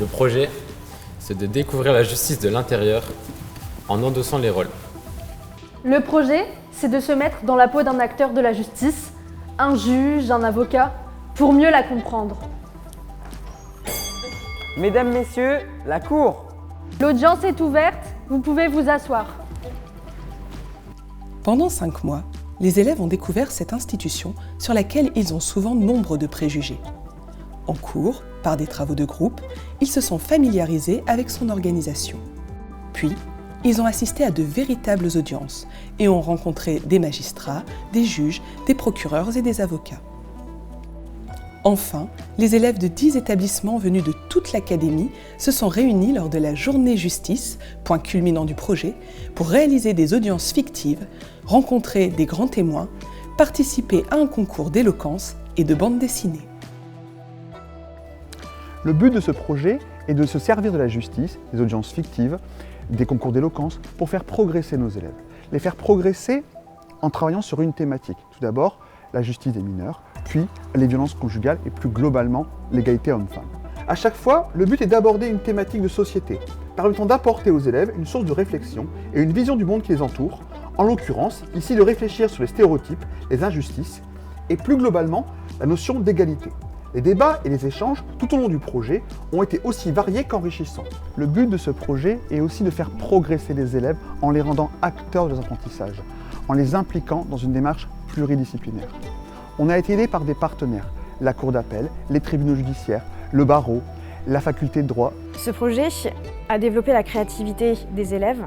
Le projet, c'est de découvrir la justice de l'intérieur en endossant les rôles. Le projet, c'est de se mettre dans la peau d'un acteur de la justice, un juge, un avocat, pour mieux la comprendre. Mesdames, Messieurs, la cour! L'audience est ouverte, vous pouvez vous asseoir. Pendant 5 mois, les élèves ont découvert cette institution sur laquelle ils ont souvent nombre de préjugés. En cours, par des travaux de groupe, ils se sont familiarisés avec son organisation. Puis, ils ont assisté à de véritables audiences et ont rencontré des magistrats, des juges, des procureurs et des avocats. Enfin, les élèves de 10 établissements venus de toute l'académie se sont réunis lors de la journée justice, point culminant du projet, pour réaliser des audiences fictives, rencontrer des grands témoins, participer à un concours d'éloquence et de bande dessinée. Le but de ce projet est de se servir de la justice, des audiences fictives, des concours d'éloquence, pour faire progresser nos élèves. Les faire progresser en travaillant sur une thématique. Tout d'abord, la justice des mineurs, puis les violences conjugales et plus globalement l'égalité homme-femme. À chaque fois, le but est d'aborder une thématique de société, permettant d'apporter aux élèves une source de réflexion et une vision du monde qui les entoure, en l'occurrence, ici de réfléchir sur les stéréotypes, les injustices et plus globalement la notion d'égalité. Les débats et les échanges tout au long du projet ont été aussi variés qu'enrichissants. Le but de ce projet est aussi de faire progresser les élèves en les rendant acteurs de leurs apprentissages, en les impliquant dans une démarche pluridisciplinaire. On a été aidé par des partenaires, la Cour d'appel, les tribunaux judiciaires, le barreau, la faculté de droit. Ce projet a développé la créativité des élèves,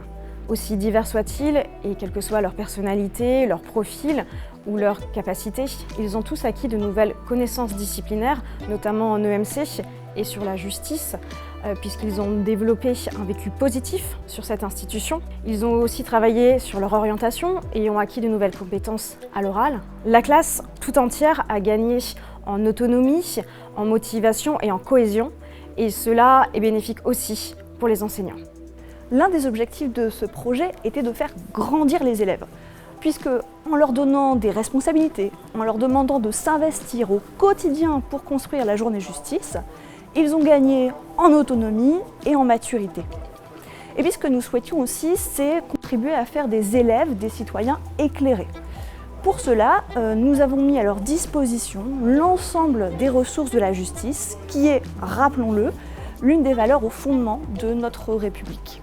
aussi divers soient-ils, et quelle que soit leur personnalité, leur profil ou leurs capacités, ils ont tous acquis de nouvelles connaissances disciplinaires, notamment en EMC et sur la justice, puisqu'ils ont développé un vécu positif sur cette institution. Ils ont aussi travaillé sur leur orientation et ont acquis de nouvelles compétences à l'oral. La classe tout entière a gagné en autonomie, en motivation et en cohésion, et cela est bénéfique aussi pour les enseignants. L'un des objectifs de ce projet était de faire grandir les élèves, puisque en leur donnant des responsabilités, en leur demandant de s'investir au quotidien pour construire la journée justice, ils ont gagné en autonomie et en maturité. Et puis ce que nous souhaitions aussi, c'est contribuer à faire des élèves des citoyens éclairés. Pour cela, nous avons mis à leur disposition l'ensemble des ressources de la justice, qui est, rappelons-le, l'une des valeurs au fondement de notre République.